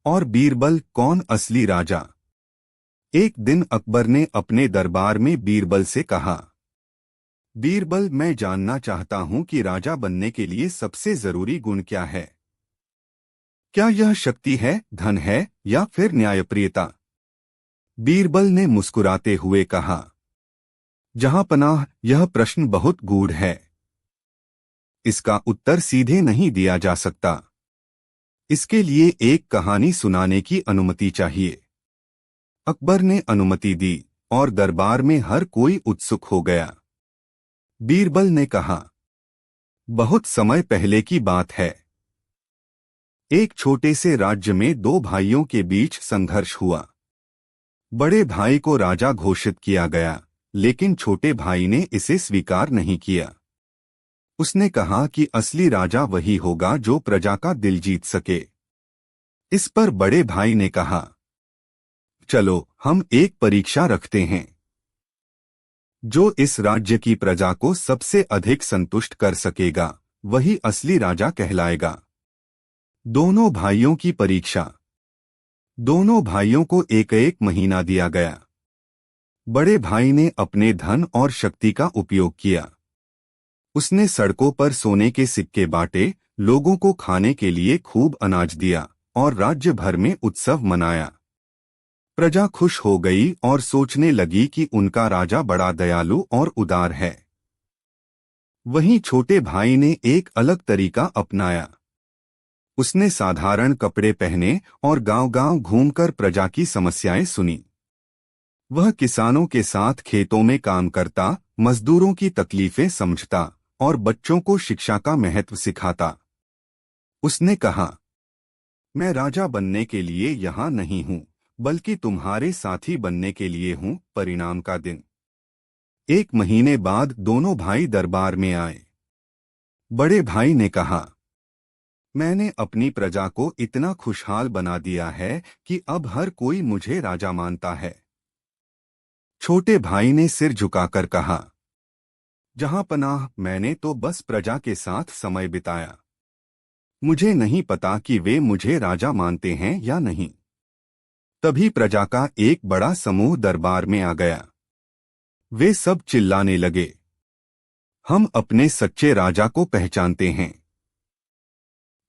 और बीरबल कौन असली राजा। एक दिन अकबर ने अपने दरबार में बीरबल से कहा, बीरबल, मैं जानना चाहता हूं कि राजा बनने के लिए सबसे जरूरी गुण क्या है। क्या यह शक्ति है, धन है, या फिर न्यायप्रियता। बीरबल ने मुस्कुराते हुए कहा, जहांपनाह, यह प्रश्न बहुत गूढ़ है। इसका उत्तर सीधे नहीं दिया जा सकता। इसके लिए एक कहानी सुनाने की अनुमति चाहिए। अकबर ने अनुमति दी और दरबार में हर कोई उत्सुक हो गया। बीरबल ने कहा, बहुत समय पहले की बात है। एक छोटे से राज्य में दो भाइयों के बीच संघर्ष हुआ। बड़े भाई को राजा घोषित किया गया, लेकिन छोटे भाई ने इसे स्वीकार नहीं किया। उसने कहा कि असली राजा वही होगा जो प्रजा का दिल जीत सके। इस पर बड़े भाई ने कहा, चलो हम एक परीक्षा रखते हैं। जो इस राज्य की प्रजा को सबसे अधिक संतुष्ट कर सकेगा, वही असली राजा कहलाएगा। दोनों भाइयों की परीक्षा। दोनों भाइयों को एक एक महीना दिया गया। बड़े भाई ने अपने धन और शक्ति का उपयोग किया। उसने सड़कों पर सोने के सिक्के बांटे, लोगों को खाने के लिए खूब अनाज दिया और राज्य भर में उत्सव मनाया। प्रजा खुश हो गई और सोचने लगी कि उनका राजा बड़ा दयालु और उदार है। वहीं छोटे भाई ने एक अलग तरीका अपनाया। उसने साधारण कपड़े पहने और गांव-गांव घूमकर प्रजा की समस्याएं सुनी। वह किसानों के साथ खेतों में काम करता, मजदूरों की तकलीफें समझता और बच्चों को शिक्षा का महत्व सिखाता। उसने कहा, मैं राजा बनने के लिए यहाँ नहीं हूँ, बल्कि तुम्हारे साथी बनने के लिए हूँ। परिणाम का दिन। एक महीने बाद दोनों भाई दरबार में आए। बड़े भाई ने कहा, मैंने अपनी प्रजा को इतना खुशहाल बना दिया है कि अब हर कोई मुझे राजा मानता है। छोटे भाई ने सिर झुकाकर कहा, जहांपनाह, मैंने तो बस प्रजा के साथ समय बिताया। मुझे नहीं पता कि वे मुझे राजा मानते हैं या नहीं। तभी प्रजा का एक बड़ा समूह दरबार में आ गया। वे सब चिल्लाने लगे, हम अपने सच्चे राजा को पहचानते हैं।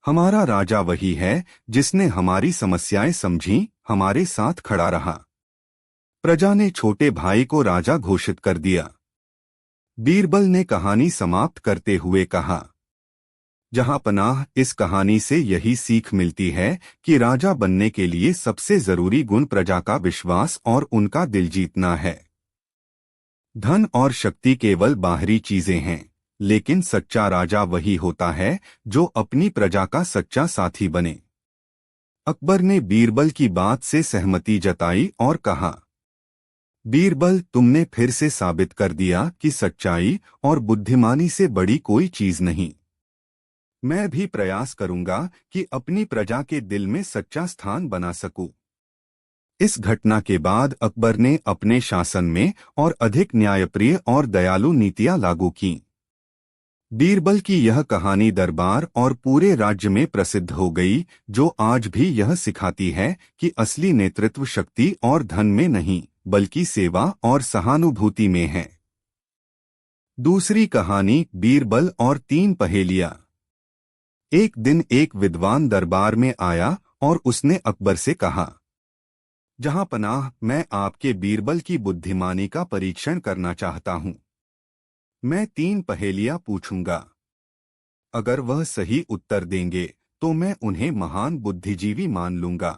हमारा राजा वही है जिसने हमारी समस्याएं समझी, हमारे साथ खड़ा रहा। प्रजा ने छोटे भाई को राजा घोषित कर दिया। बीरबल ने कहानी समाप्त करते हुए कहा, जहांपनाह, इस कहानी से यही सीख मिलती है कि राजा बनने के लिए सबसे जरूरी गुण प्रजा का विश्वास और उनका दिल जीतना है। धन और शक्ति केवल बाहरी चीजें हैं, लेकिन सच्चा राजा वही होता है जो अपनी प्रजा का सच्चा साथी बने। अकबर ने बीरबल की बात से सहमति जताई और कहा, बीरबल, तुमने फिर से साबित कर दिया कि सच्चाई और बुद्धिमानी से बड़ी कोई चीज नहीं। मैं भी प्रयास करूंगा कि अपनी प्रजा के दिल में सच्चा स्थान बना सकूं। इस घटना के बाद अकबर ने अपने शासन में और अधिक न्यायप्रिय और दयालु नीतियां लागू कीं। बीरबल की यह कहानी दरबार और पूरे राज्य में प्रसिद्ध हो गई, जो आज भी यह सिखाती है कि असली नेतृत्व शक्ति और धन में नहीं, बल्कि सेवा और सहानुभूति में है। दूसरी कहानी, बीरबल और तीन पहेलियां। एक दिन एक विद्वान दरबार में आया और उसने अकबर से कहा, जहांपनाह, मैं आपके बीरबल की बुद्धिमानी का परीक्षण करना चाहता हूं। मैं तीन पहेलियां पूछूंगा। अगर वह सही उत्तर देंगे तो मैं उन्हें महान बुद्धिजीवी मान लूंगा।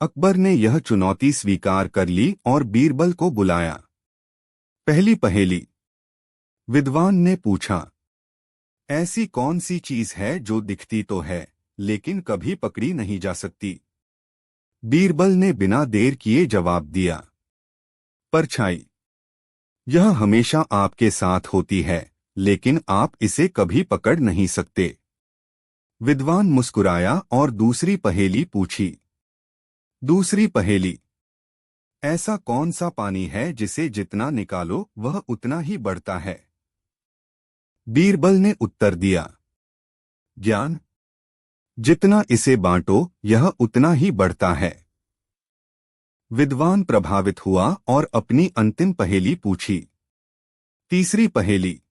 अकबर ने यह चुनौती स्वीकार कर ली और बीरबल को बुलाया। पहली पहेली। विद्वान ने पूछा, ऐसी कौन सी चीज है जो दिखती तो है लेकिन कभी पकड़ी नहीं जा सकती। बीरबल ने बिना देर किए जवाब दिया, परछाई। यह हमेशा आपके साथ होती है, लेकिन आप इसे कभी पकड़ नहीं सकते। विद्वान मुस्कुराया और दूसरी पहेली पूछी। दूसरी पहेली। ऐसा कौन सा पानी है जिसे जितना निकालो वह उतना ही बढ़ता है। बीरबल ने उत्तर दिया, ज्ञान। जितना इसे बांटो यह उतना ही बढ़ता है। विद्वान प्रभावित हुआ और अपनी अंतिम पहेली पूछी। तीसरी पहेली।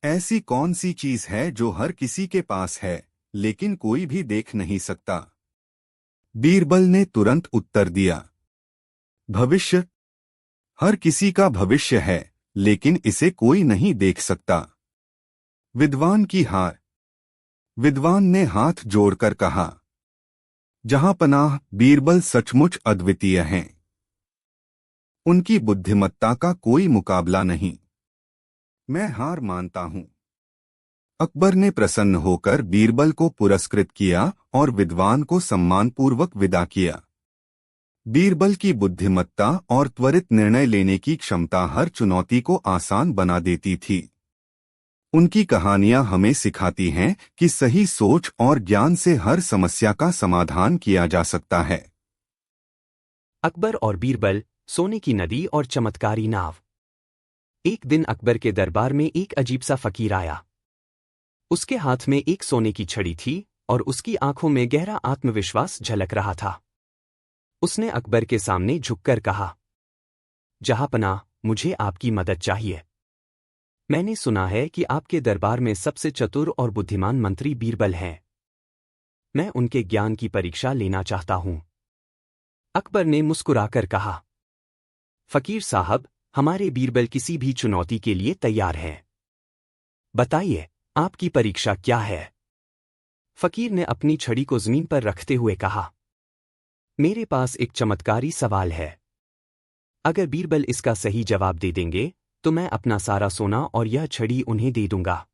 ऐसी कौन सी चीज है जो हर किसी के पास है लेकिन कोई भी देख नहीं सकता? बीरबल ने तुरंत उत्तर दिया, भविष्य। हर किसी का भविष्य है लेकिन इसे कोई नहीं देख सकता। विद्वान की हार। विद्वान ने हाथ जोड़कर कहा, जहांपनाह, बीरबल सचमुच अद्वितीय हैं। उनकी बुद्धिमत्ता का कोई मुकाबला नहीं। मैं हार मानता हूं। अकबर ने प्रसन्न होकर बीरबल को पुरस्कृत किया और विद्वान को सम्मानपूर्वक विदा किया। बीरबल की बुद्धिमत्ता और त्वरित निर्णय लेने की क्षमता हर चुनौती को आसान बना देती थी। उनकी कहानियां हमें सिखाती हैं कि सही सोच और ज्ञान से हर समस्या का समाधान किया जा सकता है। अकबर और बीरबल, सोने की नदी और चमत्कारी नाव। एक दिन अकबर के दरबार में एक अजीब सा फकीर आया। उसके हाथ में एक सोने की छड़ी थी और उसकी आंखों में गहरा आत्मविश्वास झलक रहा था। उसने अकबर के सामने झुककर कहा, जहांपनाह, मुझे आपकी मदद चाहिए। मैंने सुना है कि आपके दरबार में सबसे चतुर और बुद्धिमान मंत्री बीरबल हैं। मैं उनके ज्ञान की परीक्षा लेना चाहता हूं। अकबर ने मुस्कुराकर कहा, फकीर साहब, हमारे बीरबल किसी भी चुनौती के लिए तैयार हैं। बताइए, आपकी परीक्षा क्या है? फकीर ने अपनी छड़ी को जमीन पर रखते हुए कहा, मेरे पास एक चमत्कारी सवाल है। अगर बीरबल इसका सही जवाब दे देंगे तो मैं अपना सारा सोना और यह छड़ी उन्हें दे दूंगा।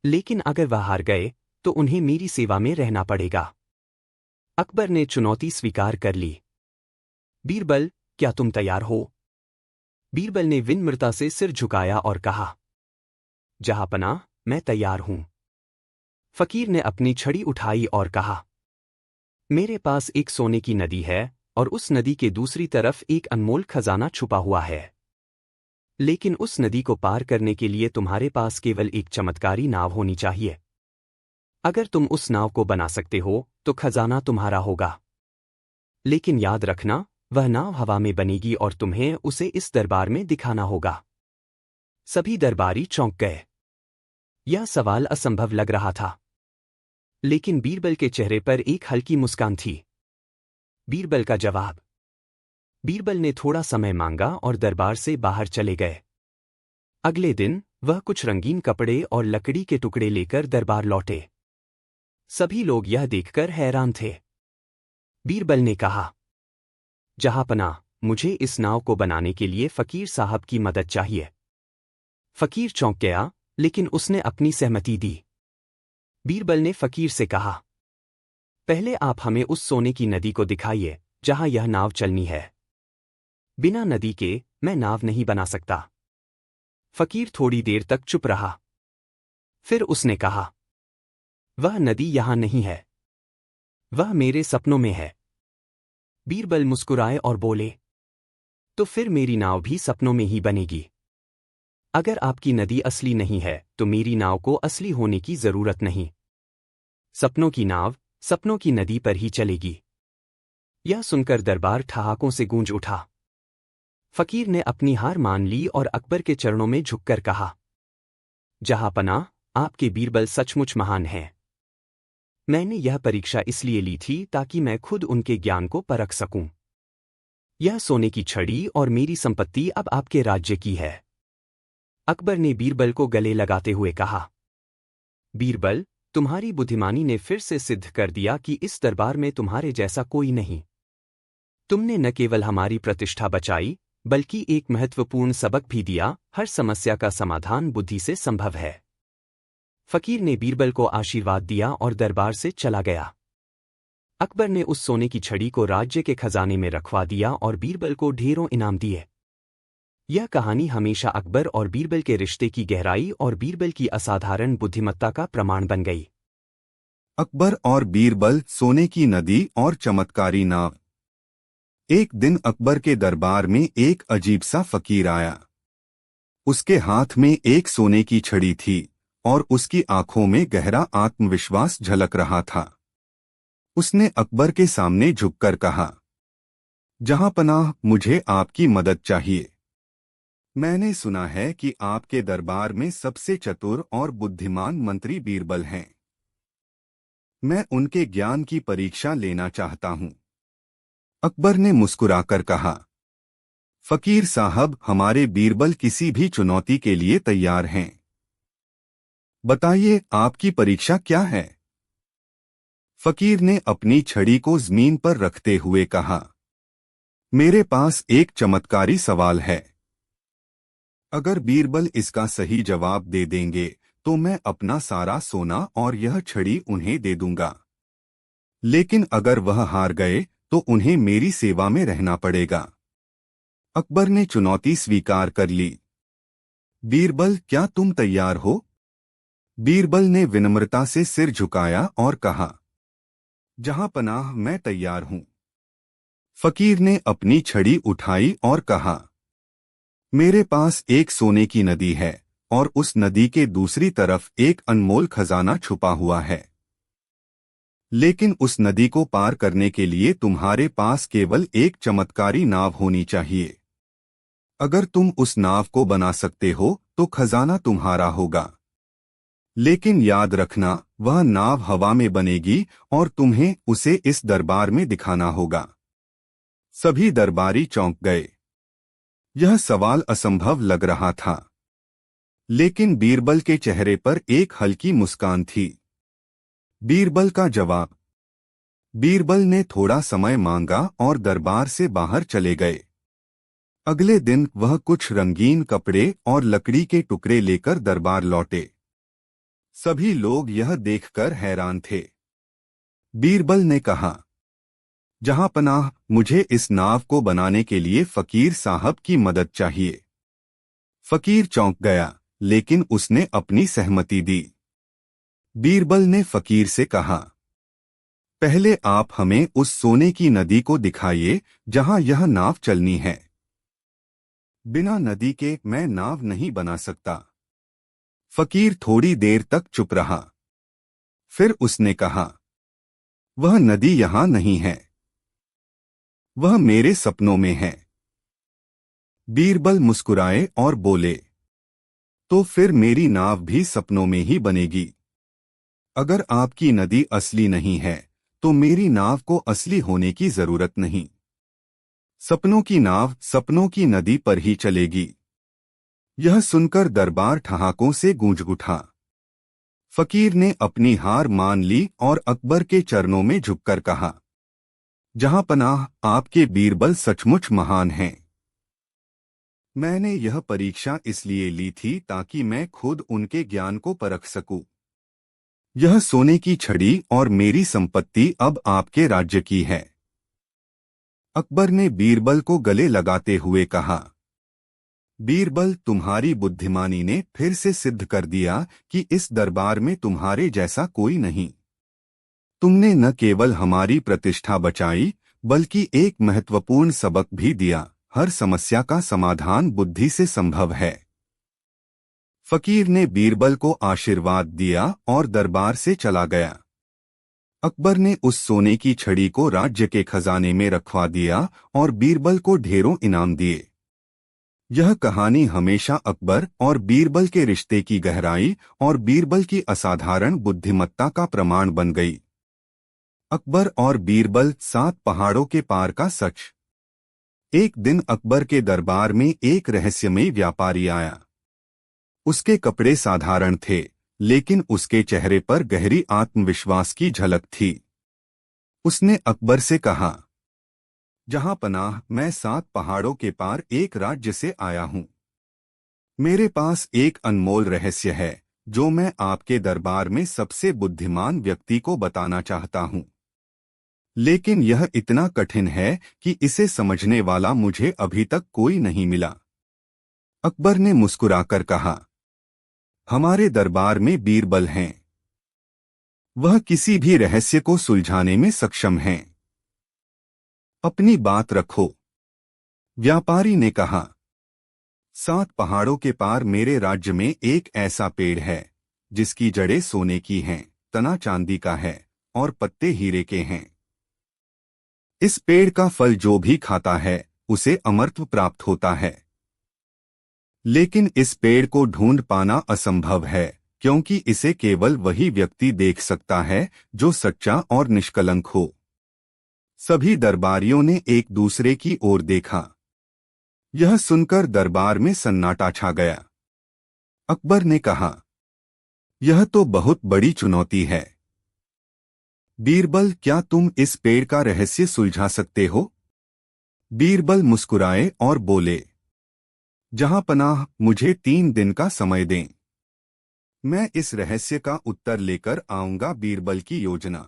लेकिन अगर वह हार गए तो उन्हें मेरी सेवा में रहना पड़ेगा। अकबर ने चुनौती स्वीकार कर ली। बीरबल, क्या तुम तैयार हो? बीरबल ने विनम्रता से सिर झुकाया और कहा, जहांपनाह, मैं तैयार हूं। फकीर ने अपनी छड़ी उठाई और कहा, मेरे पास एक सोने की नदी है और उस नदी के दूसरी तरफ एक अनमोल खजाना छुपा हुआ है। लेकिन उस नदी को पार करने के लिए तुम्हारे पास केवल एक चमत्कारी नाव होनी चाहिए। अगर तुम उस नाव को बना सकते हो तो खजाना तुम्हारा होगा। लेकिन याद रखना, वह नाव हवा में बनेगी और तुम्हें उसे इस दरबार में दिखाना होगा। सभी दरबारी चौंक गए। यह सवाल असंभव लग रहा था। लेकिन बीरबल के चेहरे पर एक हल्की मुस्कान थी। बीरबल का जवाब। बीरबल ने थोड़ा समय मांगा और दरबार से बाहर चले गए। अगले दिन वह कुछ रंगीन कपड़े और लकड़ी के टुकड़े लेकर दरबार लौटे। सभी लोग यह देखकर हैरान थे। बीरबल ने कहा, जहांपनाह, मुझे इस नाव को बनाने के लिए फकीर साहब की मदद चाहिए। फकीर चौंक गया, लेकिन उसने अपनी सहमति दी। बीरबल ने फकीर से कहा, पहले आप हमें उस सोने की नदी को दिखाइए जहां यह नाव चलनी है। बिना नदी के मैं नाव नहीं बना सकता। फकीर थोड़ी देर तक चुप रहा। फिर उसने कहा, वह नदी यहां नहीं है। वह मेरे सपनों में है। बीरबल मुस्कुराए और बोले, तो फिर मेरी नाव भी सपनों में ही बनेगी। अगर आपकी नदी असली नहीं है तो मेरी नाव को असली होने की जरूरत नहीं। सपनों की नाव सपनों की नदी पर ही चलेगी। यह सुनकर दरबार ठहाकों से गूंज उठा। फकीर ने अपनी हार मान ली और अकबर के चरणों में झुककर कहा, जहांपनाह, आपके बीरबल सचमुच महान हैं। मैंने यह परीक्षा इसलिए ली थी ताकि मैं खुद उनके ज्ञान को परख सकूं। यह सोने की छड़ी और मेरी संपत्ति अब आपके राज्य की है। अकबर ने बीरबल को गले लगाते हुए कहा, बीरबल, तुम्हारी बुद्धिमानी ने फिर से सिद्ध कर दिया कि इस दरबार में तुम्हारे जैसा कोई नहीं। तुमने न केवल हमारी प्रतिष्ठा बचाई बल्कि एक महत्वपूर्ण सबक भी दिया, हर समस्या का समाधान बुद्धि से संभव है। फकीर ने बीरबल को आशीर्वाद दिया और दरबार से चला गया। अकबर ने उस सोने की छड़ी को राज्य के खजाने में रखवा दिया और बीरबल को ढेरों इनाम दिए। यह कहानी हमेशा अकबर और बीरबल के रिश्ते की गहराई और बीरबल की असाधारण बुद्धिमत्ता का प्रमाण बन गई। अकबर और बीरबल, सोने की नदी और चमत्कारी नाव। एक दिन अकबर के दरबार में एक अजीब सा फकीर आया। उसके हाथ में एक सोने की छड़ी थी और उसकी आंखों में गहरा आत्मविश्वास झलक रहा था। उसने अकबर के सामने झुककर कहा, जहांपनाह, मुझे आपकी मदद चाहिए। मैंने सुना है कि आपके दरबार में सबसे चतुर और बुद्धिमान मंत्री बीरबल हैं। मैं उनके ज्ञान की परीक्षा लेना चाहता हूं। अकबर ने मुस्कुराकर कहा, फकीर साहब, हमारे बीरबल किसी भी चुनौती के लिए तैयार हैं। बताइए, आपकी परीक्षा क्या है? फकीर ने अपनी छड़ी को जमीन पर रखते हुए कहा, मेरे पास एक चमत्कारी सवाल है। अगर बीरबल इसका सही जवाब दे देंगे तो मैं अपना सारा सोना और यह छड़ी उन्हें दे दूंगा। लेकिन अगर वह हार गए तो उन्हें मेरी सेवा में रहना पड़ेगा। अकबर ने चुनौती स्वीकार कर ली। बीरबल, क्या तुम तैयार हो? बीरबल ने विनम्रता से सिर झुकाया और कहा, जहांपनाह, मैं तैयार हूं। फकीर ने अपनी छड़ी उठाई और कहा, मेरे पास एक सोने की नदी है और उस नदी के दूसरी तरफ एक अनमोल खजाना छुपा हुआ है। लेकिन उस नदी को पार करने के लिए तुम्हारे पास केवल एक चमत्कारी नाव होनी चाहिए। अगर तुम उस नाव को बना सकते हो तो खजाना तुम्हारा होगा। लेकिन याद रखना, वह नाव हवा में बनेगी और तुम्हें उसे इस दरबार में दिखाना होगा। सभी दरबारी चौंक गए। यह सवाल असंभव लग रहा था, लेकिन बीरबल के चेहरे पर एक हल्की मुस्कान थी। बीरबल का जवाब। बीरबल ने थोड़ा समय मांगा और दरबार से बाहर चले गए। अगले दिन वह कुछ रंगीन कपड़े और लकड़ी के टुकड़े लेकर दरबार लौटे। सभी लोग यह देखकर हैरान थे। बीरबल ने कहा, जहांपनाह, मुझे इस नाव को बनाने के लिए फकीर साहब की मदद चाहिए। फकीर चौंक गया, लेकिन उसने अपनी सहमति दी। बीरबल ने फकीर से कहा, पहले आप हमें उस सोने की नदी को दिखाइए जहां यह नाव चलनी है। बिना नदी के मैं नाव नहीं बना सकता। फकीर थोड़ी देर तक चुप रहा। फिर उसने कहा, वह नदी यहां नहीं है, वह मेरे सपनों में है। बीरबल मुस्कुराए और बोले, तो फिर मेरी नाव भी सपनों में ही बनेगी। अगर आपकी नदी असली नहीं है तो मेरी नाव को असली होने की जरूरत नहीं। सपनों की नाव सपनों की नदी पर ही चलेगी। यह सुनकर दरबार ठहाकों से गूंज उठा। फकीर ने अपनी हार मान ली और अकबर के चरणों में झुककर कहा, जहांपनाह, आपके बीरबल सचमुच महान हैं। मैंने यह परीक्षा इसलिए ली थी ताकि मैं खुद उनके ज्ञान को परख सकूं। यह सोने की छड़ी और मेरी संपत्ति अब आपके राज्य की है। अकबर ने बीरबल को गले लगाते हुए कहा, बीरबल, तुम्हारी बुद्धिमानी ने फिर से सिद्ध कर दिया कि इस दरबार में तुम्हारे जैसा कोई नहीं। तुमने न केवल हमारी प्रतिष्ठा बचाई बल्कि एक महत्वपूर्ण सबक भी दिया, हर समस्या का समाधान बुद्धि से संभव है। फकीर ने बीरबल को आशीर्वाद दिया और दरबार से चला गया। अकबर ने उस सोने की छड़ी को राज्य के खजाने में रखवा दिया और बीरबल को ढेरों इनाम दिए। यह कहानी हमेशा अकबर और बीरबल के रिश्ते की गहराई और बीरबल की असाधारण बुद्धिमत्ता का प्रमाण बन गई। अकबर और बीरबल, 7 पहाड़ों के पार का सच। एक दिन अकबर के दरबार में एक रहस्यमयी व्यापारी आया। उसके कपड़े साधारण थे, लेकिन उसके चेहरे पर गहरी आत्मविश्वास की झलक थी। उसने अकबर से कहा, जहांपनाह, मैं 7 पहाड़ों के पार एक राज्य से आया हूं। मेरे पास एक अनमोल रहस्य है जो मैं आपके दरबार में सबसे बुद्धिमान व्यक्ति को बताना चाहता हूं। लेकिन यह इतना कठिन है कि इसे समझने वाला मुझे अभी तक कोई नहीं मिला। अकबर ने मुस्कुराकर कहा, हमारे दरबार में बीरबल हैं। वह किसी भी रहस्य को सुलझाने में सक्षम हैं। अपनी बात रखो। व्यापारी ने कहा, 7 पहाड़ों के पार मेरे राज्य में एक ऐसा पेड़ है जिसकी जड़ें सोने की हैं, तना चांदी का है और पत्ते हीरे के हैं। इस पेड़ का फल जो भी खाता है उसे अमरत्व प्राप्त होता है। लेकिन इस पेड़ को ढूंढ पाना असंभव है, क्योंकि इसे केवल वही व्यक्ति देख सकता है जो सच्चा और निष्कलंक हो। सभी दरबारियों ने एक दूसरे की ओर देखा। यह सुनकर दरबार में सन्नाटा छा गया। अकबर ने कहा, यह तो बहुत बड़ी चुनौती है। बीरबल, क्या तुम इस पेड़ का रहस्य सुलझा सकते हो? बीरबल मुस्कुराए और बोले, जहां पनाह, मुझे 3 दिन का समय दें। मैं इस रहस्य का उत्तर लेकर आऊंगा। बीरबल की योजना।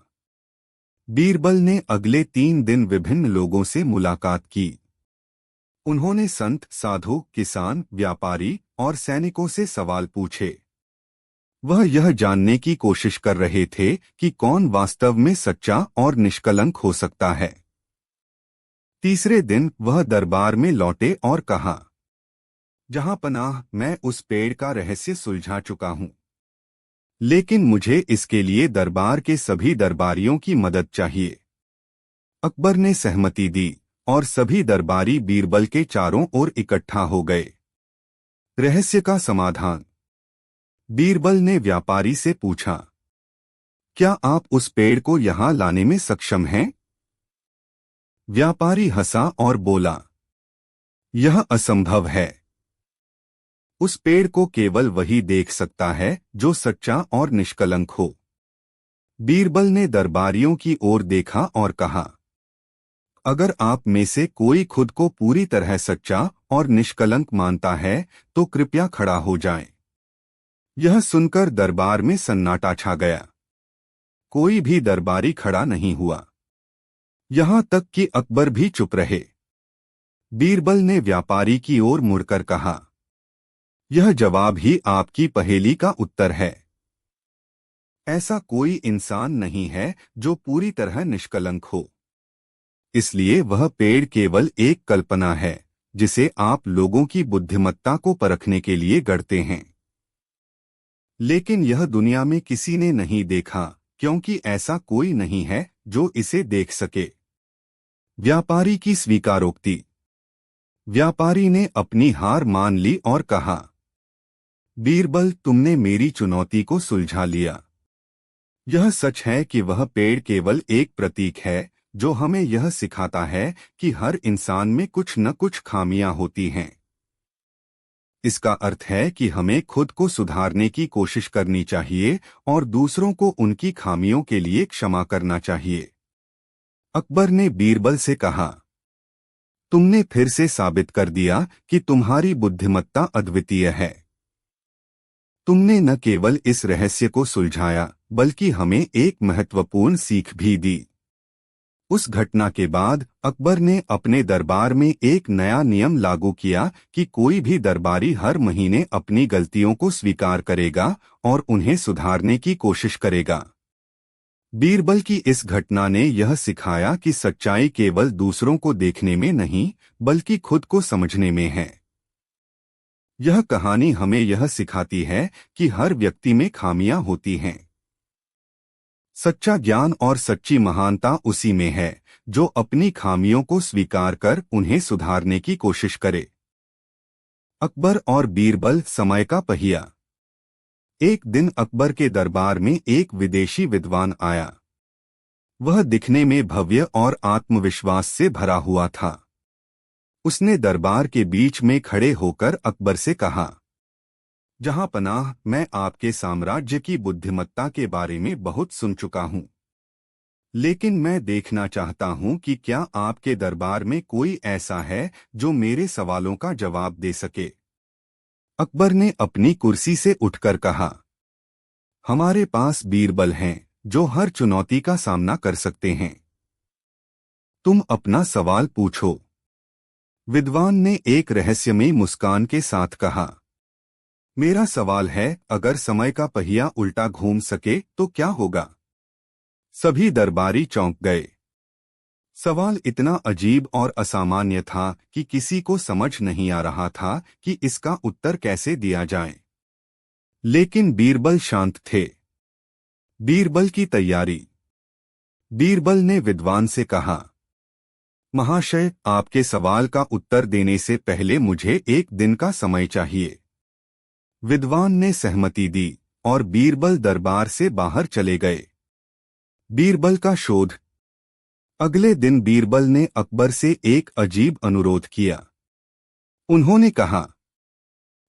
बीरबल ने अगले 3 दिन विभिन्न लोगों से मुलाकात की। उन्होंने संत, साधु, किसान, व्यापारी और सैनिकों से सवाल पूछे। वह यह जानने की कोशिश कर रहे थे कि कौन वास्तव में सच्चा और निष्कलंक हो सकता है। तीसरे दिन वह दरबार में लौटे और कहा, जहां पनाह, मैं उस पेड़ का रहस्य सुलझा चुका हूं, लेकिन मुझे इसके लिए दरबार के सभी दरबारियों की मदद चाहिए। अकबर ने सहमति दी और सभी दरबारी बीरबल के चारों ओर इकट्ठा हो गए। रहस्य का समाधान। बीरबल ने व्यापारी से पूछा, क्या आप उस पेड़ को यहां लाने में सक्षम हैं? व्यापारी हंसा और बोला, यह असंभव है। उस पेड़ को केवल वही देख सकता है जो सच्चा और निष्कलंक हो। बीरबल ने दरबारियों की ओर देखा और कहा, अगर आप में से कोई खुद को पूरी तरह सच्चा और निष्कलंक मानता है तो कृपया खड़ा हो जाए। यह सुनकर दरबार में सन्नाटा छा गया। कोई भी दरबारी खड़ा नहीं हुआ। यहां तक कि अकबर भी चुप रहे। बीरबल ने व्यापारी की ओर मुड़कर कहा, यह जवाब ही आपकी पहेली का उत्तर है। ऐसा कोई इंसान नहीं है जो पूरी तरह निष्कलंक हो। इसलिए वह पेड़ केवल एक कल्पना है जिसे आप लोगों की बुद्धिमत्ता को परखने के लिए गढ़ते हैं। लेकिन यह दुनिया में किसी ने नहीं देखा, क्योंकि ऐसा कोई नहीं है जो इसे देख सके। व्यापारी की स्वीकारोक्ति। व्यापारी ने अपनी हार मान ली और कहा, बीरबल, तुमने मेरी चुनौती को सुलझा लिया। यह सच है कि वह पेड़ केवल एक प्रतीक है जो हमें यह सिखाता है कि हर इंसान में कुछ न कुछ खामियां होती हैं। इसका अर्थ है कि हमें खुद को सुधारने की कोशिश करनी चाहिए और दूसरों को उनकी खामियों के लिए क्षमा करना चाहिए। अकबर ने बीरबल से कहा, तुमने फिर से साबित कर दिया कि तुम्हारी बुद्धिमत्ता अद्वितीय है। तुमने न केवल इस रहस्य को सुलझाया बल्कि हमें एक महत्वपूर्ण सीख भी दी। उस घटना के बाद अकबर ने अपने दरबार में एक नया नियम लागू किया कि कोई भी दरबारी हर महीने अपनी गलतियों को स्वीकार करेगा और उन्हें सुधारने की कोशिश करेगा। बीरबल की इस घटना ने यह सिखाया कि सच्चाई केवल दूसरों को देखने में नहीं बल्कि खुद को समझने में है। यह कहानी हमें यह सिखाती है कि हर व्यक्ति में खामियां होती हैं। सच्चा ज्ञान और सच्ची महानता उसी में है जो अपनी खामियों को स्वीकार कर उन्हें सुधारने की कोशिश करे। अकबर और बीरबल, समय का पहिया। एक दिन अकबर के दरबार में एक विदेशी विद्वान आया। वह दिखने में भव्य और आत्मविश्वास से भरा हुआ था। उसने दरबार के बीच में खड़े होकर अकबर से कहा, जहां पनाह, मैं आपके साम्राज्य की बुद्धिमत्ता के बारे में बहुत सुन चुका हूं, लेकिन मैं देखना चाहता हूं कि क्या आपके दरबार में कोई ऐसा है जो मेरे सवालों का जवाब दे सके। अकबर ने अपनी कुर्सी से उठकर कहा, हमारे पास बीरबल हैं जो हर चुनौती का सामना कर सकते हैं। तुम अपना सवाल पूछो। विद्वान ने एक रहस्यमयी मुस्कान के साथ कहा, मेरा सवाल है, अगर समय का पहिया उल्टा घूम सके तो क्या होगा? सभी दरबारी चौंक गए। सवाल इतना अजीब और असामान्य था कि किसी को समझ नहीं आ रहा था कि इसका उत्तर कैसे दिया जाए। लेकिन बीरबल शांत थे। बीरबल की तैयारी। बीरबल ने विद्वान से कहा, महाशय, आपके सवाल का उत्तर देने से पहले मुझे एक दिन का समय चाहिए। विद्वान ने सहमति दी और बीरबल दरबार से बाहर चले गए। बीरबल का शोध। अगले दिन बीरबल ने अकबर से एक अजीब अनुरोध किया। उन्होंने कहा,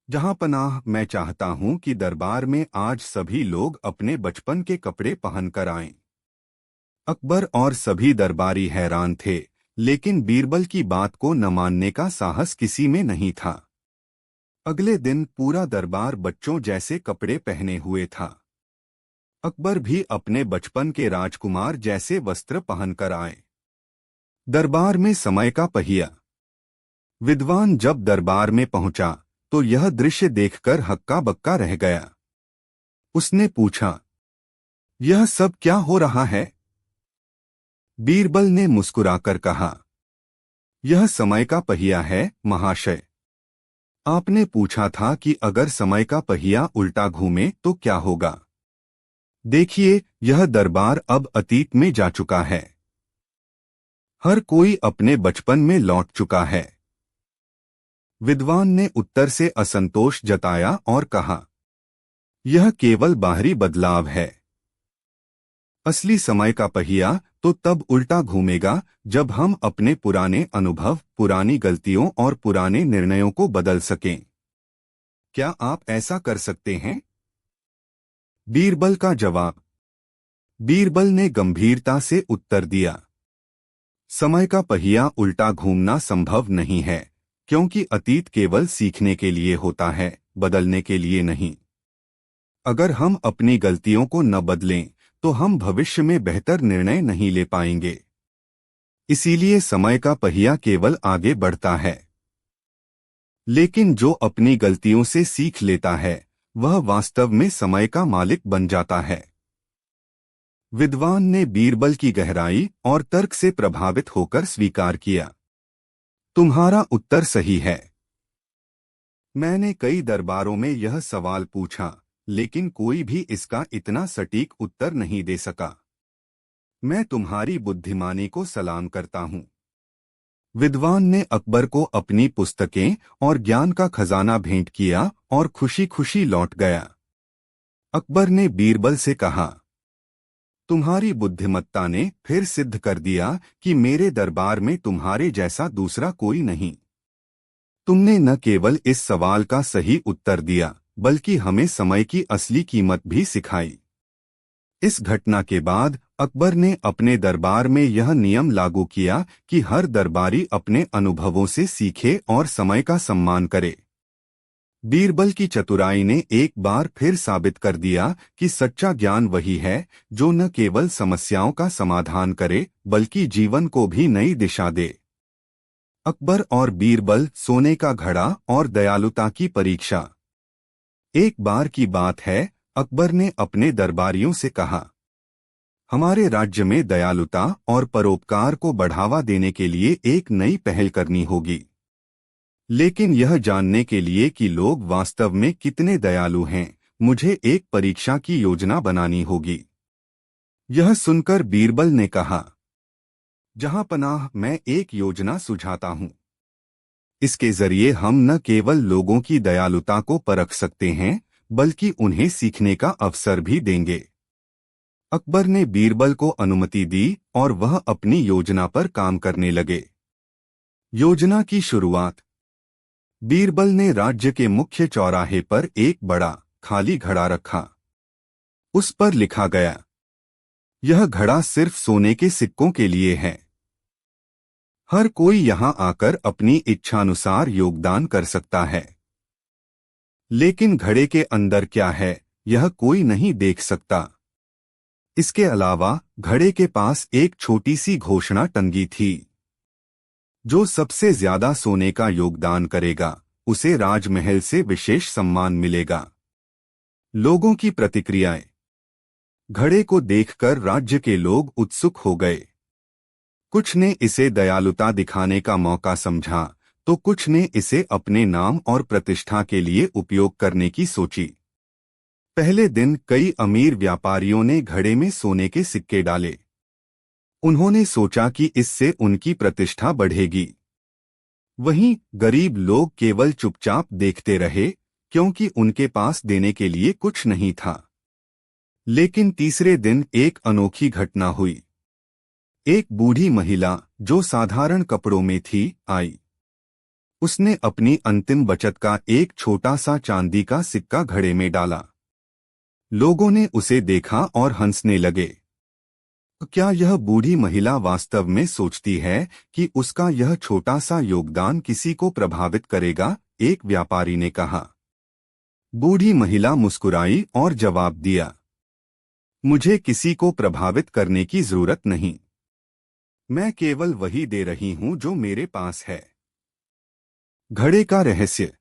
जहां पनाह, मैं चाहता हूं कि दरबार में आज सभी लोग अपने बचपन के कपड़े पहनकर आएं। अकबर और सभी दरबारी हैरान थे, लेकिन बीरबल की बात को न मानने का साहस किसी में नहीं था। अगले दिन पूरा दरबार बच्चों जैसे कपड़े पहने हुए था। अकबर भी अपने बचपन के राजकुमार जैसे वस्त्र पहनकर आए। दरबार में समय का पहिया। विद्वान जब दरबार में पहुंचा तो यह दृश्य देखकर हक्का बक्का रह गया। उसने पूछा, यह सब क्या हो रहा है? बीरबल ने मुस्कुराकर कहा, यह समय का पहिया है, महाशय। आपने पूछा था कि अगर समय का पहिया उल्टा घूमे तो क्या होगा। देखिए, यह दरबार अब अतीत में जा चुका है। हर कोई अपने बचपन में लौट चुका है। विद्वान ने उत्तर से असंतोष जताया और कहा, यह केवल बाहरी बदलाव है। असली समय का पहिया तो तब उल्टा घूमेगा जब हम अपने पुराने अनुभव, पुरानी गलतियों और पुराने निर्णयों को बदल सकें। क्या आप ऐसा कर सकते हैं? बीरबल का जवाब। बीरबल ने गंभीरता से उत्तर दिया, समय का पहिया उल्टा घूमना संभव नहीं है, क्योंकि अतीत केवल सीखने के लिए होता है, बदलने के लिए नहीं। अगर हम अपनी गलतियों को न बदलें तो हम भविष्य में बेहतर निर्णय नहीं ले पाएंगे। इसीलिए समय का पहिया केवल आगे बढ़ता है, लेकिन जो अपनी गलतियों से सीख लेता है वह वास्तव में समय का मालिक बन जाता है। विद्वान ने बीरबल की गहराई और तर्क से प्रभावित होकर स्वीकार किया, तुम्हारा उत्तर सही है। मैंने कई दरबारों में यह सवाल पूछा, लेकिन कोई भी इसका इतना सटीक उत्तर नहीं दे सका। मैं तुम्हारी बुद्धिमानी को सलाम करता हूं। विद्वान ने अकबर को अपनी पुस्तकें और ज्ञान का खजाना भेंट किया और खुशी खुशी लौट गया। अकबर ने बीरबल से कहा, तुम्हारी बुद्धिमत्ता ने फिर सिद्ध कर दिया कि मेरे दरबार में तुम्हारे जैसा दूसरा कोई नहीं। तुमने न केवल इस सवाल का सही उत्तर दिया, बल्कि हमें समय की असली कीमत भी सिखाई। इस घटना के बाद अकबर ने अपने दरबार में यह नियम लागू किया कि हर दरबारी अपने अनुभवों से सीखे और समय का सम्मान करे। बीरबल की चतुराई ने एक बार फिर साबित कर दिया कि सच्चा ज्ञान वही है जो न केवल समस्याओं का समाधान करे, बल्कि जीवन को भी नई दिशा दे। अकबर और बीरबल, सोने का घड़ा और दयालुता की परीक्षा। एक बार की बात है, अकबर ने अपने दरबारियों से कहा, हमारे राज्य में दयालुता और परोपकार को बढ़ावा देने के लिए एक नई पहल करनी होगी। लेकिन यह जानने के लिए कि लोग वास्तव में कितने दयालु हैं, मुझे एक परीक्षा की योजना बनानी होगी। यह सुनकर बीरबल ने कहा, जहां पनाह, मैं एक योजना सुझाता हूं। इसके जरिए हम न केवल लोगों की दयालुता को परख सकते हैं, बल्कि उन्हें सीखने का अवसर भी देंगे। अकबर ने बीरबल को अनुमति दी और वह अपनी योजना पर काम करने लगे। योजना की शुरुआत। बीरबल ने राज्य के मुख्य चौराहे पर एक बड़ा खाली घड़ा रखा। उस पर लिखा गया, यह घड़ा सिर्फ सोने के सिक्कों के लिए है। हर कोई यहां आकर अपनी इच्छानुसार योगदान कर सकता है। लेकिन घड़े के अंदर क्या है, यह कोई नहीं देख सकता। इसके अलावा घड़े के पास एक छोटी सी घोषणा टंगी थी, जो सबसे ज्यादा सोने का योगदान करेगा उसे राजमहल से विशेष सम्मान मिलेगा। लोगों की प्रतिक्रियाएं। घड़े को देखकर राज्य के लोग उत्सुक हो गए। कुछ ने इसे दयालुता दिखाने का मौका समझा, तो कुछ ने इसे अपने नाम और प्रतिष्ठा के लिए उपयोग करने की सोची। पहले दिन कई अमीर व्यापारियों ने घड़े में सोने के सिक्के डाले। उन्होंने सोचा कि इससे उनकी प्रतिष्ठा बढ़ेगी। वहीं गरीब लोग केवल चुपचाप देखते रहे, क्योंकि उनके पास देने के लिए कुछ नहीं था। लेकिन तीसरे दिन एक अनोखी घटना हुई। एक बूढ़ी महिला जो साधारण कपड़ों में थी, आई। उसने अपनी अंतिम बचत का एक छोटा सा चांदी का सिक्का घड़े में डाला। लोगों ने उसे देखा और हंसने लगे। क्या यह बूढ़ी महिला वास्तव में सोचती है कि उसका यह छोटा सा योगदान किसी को प्रभावित करेगा? एक व्यापारी ने कहा। बूढ़ी महिला मुस्कुराई और जवाब दिया, मुझे किसी को प्रभावित करने की जरूरत नहीं। मैं केवल वही दे रही हूं जो मेरे पास है। घड़े का रहस्य।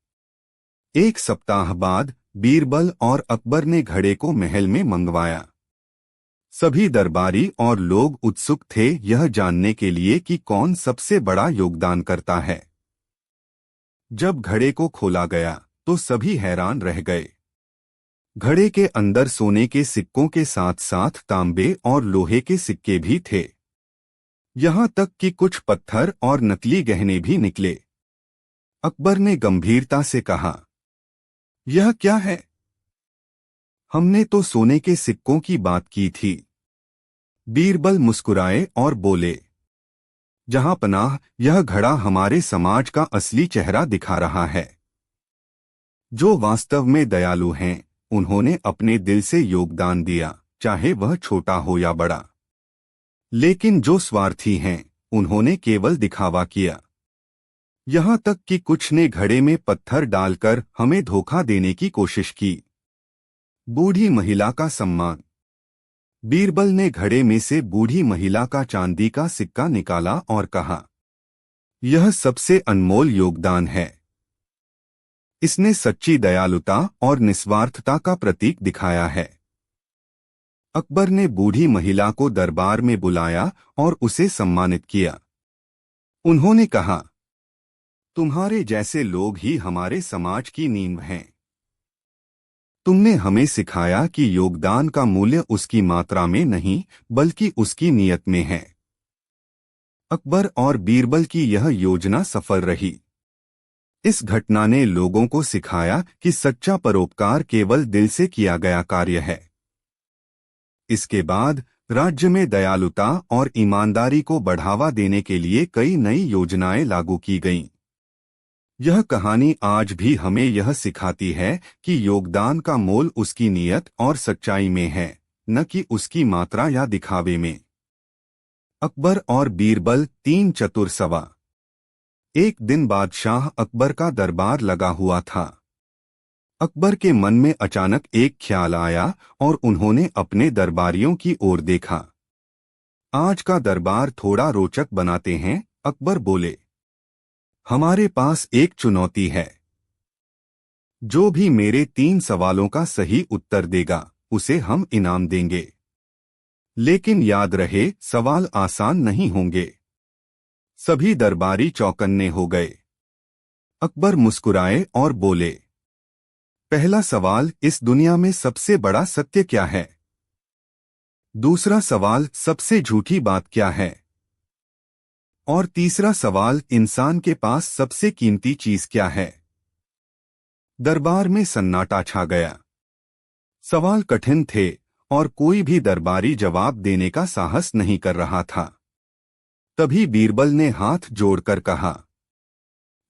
एक सप्ताह बाद बीरबल और अकबर ने घड़े को महल में मंगवाया। सभी दरबारी और लोग उत्सुक थे यह जानने के लिए कि कौन सबसे बड़ा योगदान करता है। जब घड़े को खोला गया तो सभी हैरान रह गए। घड़े के अंदर सोने के सिक्कों के साथ साथ तांबे और लोहे के सिक्के भी थे। यहां तक कि कुछ पत्थर और नकली गहने भी निकले। अकबर ने गंभीरता से कहा, यह क्या है? हमने तो सोने के सिक्कों की बात की थी। बीरबल मुस्कुराए और बोले, जहां पनाह, यह घड़ा हमारे समाज का असली चेहरा दिखा रहा है। जो वास्तव में दयालु हैं, उन्होंने अपने दिल से योगदान दिया, चाहे वह छोटा हो या बड़ा। लेकिन जो स्वार्थी हैं, उन्होंने केवल दिखावा किया। यहां तक कि कुछ ने घड़े में पत्थर डालकर हमें धोखा देने की कोशिश की। बूढ़ी महिला का सम्मान। बीरबल ने घड़े में से बूढ़ी महिला का चांदी का सिक्का निकाला और कहा, यह सबसे अनमोल योगदान है। इसने सच्ची दयालुता और निस्वार्थता का प्रतीक दिखाया है। अकबर ने बूढ़ी महिला को दरबार में बुलाया और उसे सम्मानित किया। उन्होंने कहा, तुम्हारे जैसे लोग ही हमारे समाज की नींव हैं। तुमने हमें सिखाया कि योगदान का मूल्य उसकी मात्रा में नहीं, बल्कि उसकी नीयत में है। अकबर और बीरबल की यह योजना सफल रही। इस घटना ने लोगों को सिखाया कि सच्चा परोपकार केवल दिल से किया गया कार्य है। इसके बाद राज्य में दयालुता और ईमानदारी को बढ़ावा देने के लिए कई नई योजनाएं लागू की गईं। यह कहानी आज भी हमें यह सिखाती है कि योगदान का मोल उसकी नीयत और सच्चाई में है, न कि उसकी मात्रा या दिखावे में। अकबर और बीरबल 3 चतुर सवा। एक दिन बादशाह अकबर का दरबार लगा हुआ था। अकबर के मन में अचानक एक ख्याल आया और उन्होंने अपने दरबारियों की ओर देखा। आज का दरबार थोड़ा रोचक बनाते हैं, अकबर बोले। हमारे पास एक चुनौती है। जो भी मेरे 3 सवालों का सही उत्तर देगा, उसे हम इनाम देंगे। लेकिन याद रहे, सवाल आसान नहीं होंगे। सभी दरबारी चौकन्ने हो गए। अकबर मुस्कुराए और बोले, पहला सवाल, इस दुनिया में सबसे बड़ा सत्य क्या है? दूसरा सवाल, सबसे झूठी बात क्या है? और तीसरा सवाल, इंसान के पास सबसे कीमती चीज क्या है? दरबार में सन्नाटा छा गया। सवाल कठिन थे और कोई भी दरबारी जवाब देने का साहस नहीं कर रहा था। तभी बीरबल ने हाथ जोड़कर कहा,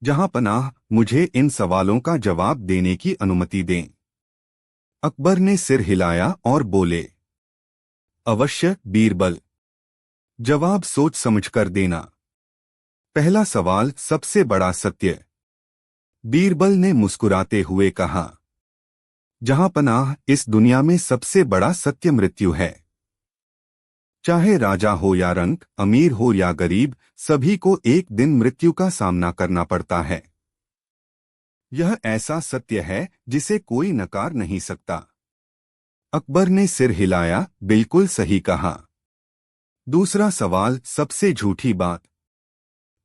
जहां पनाह, मुझे इन सवालों का जवाब देने की अनुमति दें। अकबर ने सिर हिलाया और बोले, अवश्य बीरबल। जवाब सोच समझकर देना। पहला सवाल, सबसे बड़ा सत्य। बीरबल ने मुस्कुराते हुए कहा, जहां पनाह, इस दुनिया में सबसे बड़ा सत्य मृत्यु है। चाहे राजा हो या रंक, अमीर हो या गरीब, सभी को एक दिन मृत्यु का सामना करना पड़ता है। यह ऐसा सत्य है जिसे कोई नकार नहीं सकता। अकबर ने सिर हिलाया, बिल्कुल सही कहा। दूसरा सवाल, सबसे झूठी बात।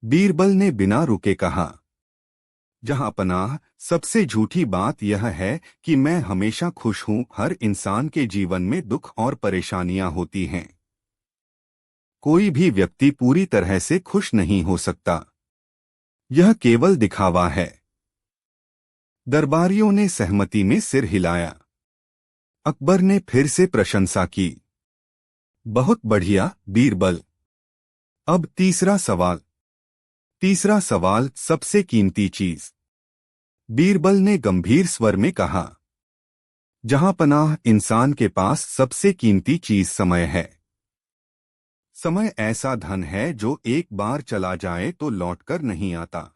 बीरबल ने बिना रुके कहा, जहां पनाह, सबसे झूठी बात यह है कि मैं हमेशा खुश हूं। हर इंसान के जीवन में दुख और परेशानियां होती हैं। कोई भी व्यक्ति पूरी तरह से खुश नहीं हो सकता। यह केवल दिखावा है। दरबारियों ने सहमति में सिर हिलाया। अकबर ने फिर से प्रशंसा की। बहुत बढ़िया बीरबल। अब तीसरा सवाल। तीसरा सवाल, सबसे कीमती चीज। बीरबल ने गंभीर स्वर में कहा। जहां पनाह, इंसान के पास सबसे कीमती चीज समय है। समय ऐसा धन है जो एक बार चला जाए तो लौटकर नहीं आता।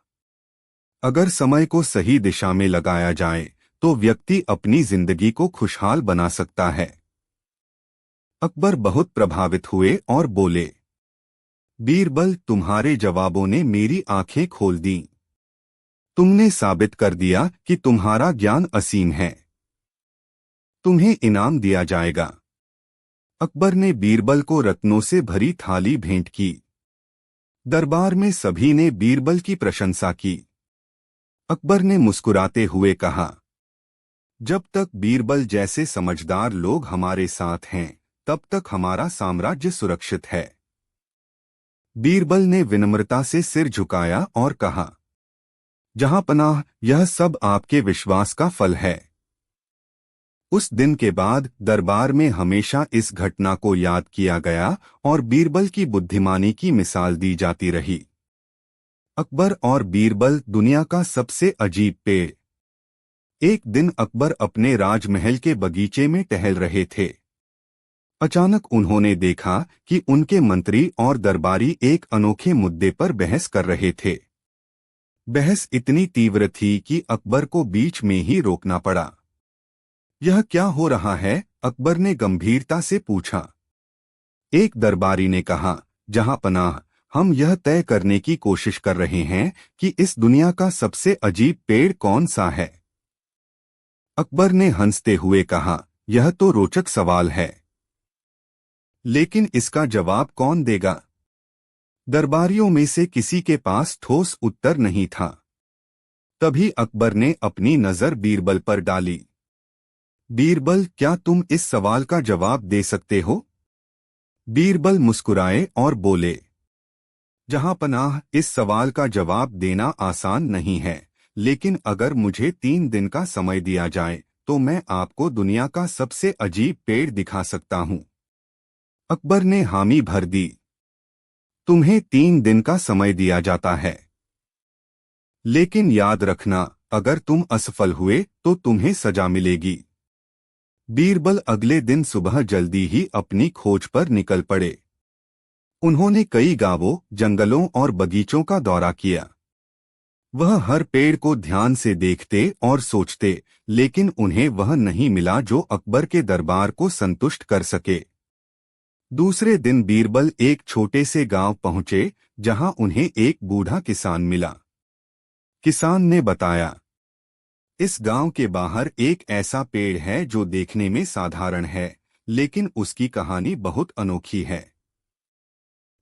अगर समय को सही दिशा में लगाया जाए तो व्यक्ति अपनी जिंदगी को खुशहाल बना सकता है। अकबर बहुत प्रभावित हुए और बोले, बीरबल, तुम्हारे जवाबों ने मेरी आंखें खोल दी। तुमने साबित कर दिया कि तुम्हारा ज्ञान असीम है। तुम्हें इनाम दिया जाएगा। अकबर ने बीरबल को रत्नों से भरी थाली भेंट की। दरबार में सभी ने बीरबल की प्रशंसा की। अकबर ने मुस्कुराते हुए कहा, जब तक बीरबल जैसे समझदार लोग हमारे साथ हैं, तब तक हमारा साम्राज्य सुरक्षित है। बीरबल ने विनम्रता से सिर झुकाया और कहा, जहां पनाह, यह सब आपके विश्वास का फल है। उस दिन के बाद दरबार में हमेशा इस घटना को याद किया गया और बीरबल की बुद्धिमानी की मिसाल दी जाती रही। अकबर और बीरबल, दुनिया का सबसे अजीब पेड़। एक दिन अकबर अपने राजमहल के बगीचे में टहल रहे थे। अचानक उन्होंने देखा कि उनके मंत्री और दरबारी एक अनोखे मुद्दे पर बहस कर रहे थे। बहस इतनी तीव्र थी कि अकबर को बीच में ही रोकना पड़ा। यह क्या हो रहा है? अकबर ने गंभीरता से पूछा। एक दरबारी ने कहा, जहां पनाह, हम यह तय करने की कोशिश कर रहे हैं कि इस दुनिया का सबसे अजीब पेड़ कौन सा है। अकबर ने हंसते हुए कहा, यह तो रोचक सवाल है, लेकिन इसका जवाब कौन देगा? दरबारियों में से किसी के पास ठोस उत्तर नहीं था। तभी अकबर ने अपनी नजर बीरबल पर डाली। बीरबल, क्या तुम इस सवाल का जवाब दे सकते हो? बीरबल मुस्कुराए और बोले, जहां पनाह, इस सवाल का जवाब देना आसान नहीं है, लेकिन अगर मुझे 3 दिन का समय दिया जाए तो मैं आपको दुनिया का सबसे अजीब पेड़ दिखा सकता हूं। अकबर ने हामी भर दी। तुम्हें 3 दिन का समय दिया जाता है, लेकिन याद रखना, अगर तुम असफल हुए तो तुम्हें सजा मिलेगी। बीरबल अगले दिन सुबह जल्दी ही अपनी खोज पर निकल पड़े। उन्होंने कई गांवों, जंगलों और बगीचों का दौरा किया। वह हर पेड़ को ध्यान से देखते और सोचते, लेकिन उन्हें वह नहीं मिला जो अकबर के दरबार को संतुष्ट कर सके। दूसरे दिन बीरबल एक छोटे से गांव पहुंचे, जहां उन्हें एक बूढ़ा किसान मिला। किसान ने बताया, इस गांव के बाहर एक ऐसा पेड़ है जो देखने में साधारण है, लेकिन उसकी कहानी बहुत अनोखी है।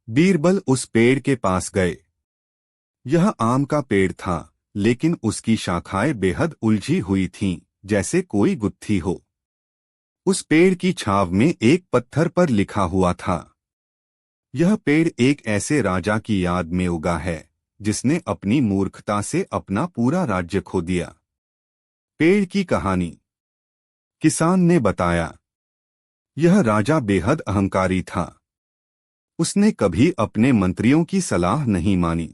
बीरबल उस पेड़ के पास गए। यह आम का पेड़ था, लेकिन उसकी शाखाएं बेहद उलझी हुई थीं, जैसे कोई गुत्थी हो। उस पेड़ की छाव में एक पत्थर पर लिखा हुआ था, यह पेड़ एक ऐसे राजा की याद में उगा है जिसने अपनी मूर्खता से अपना पूरा राज्य खो दिया। पेड़ की कहानी। किसान ने बताया, यह राजा बेहद अहंकारी था। उसने कभी अपने मंत्रियों की सलाह नहीं मानी।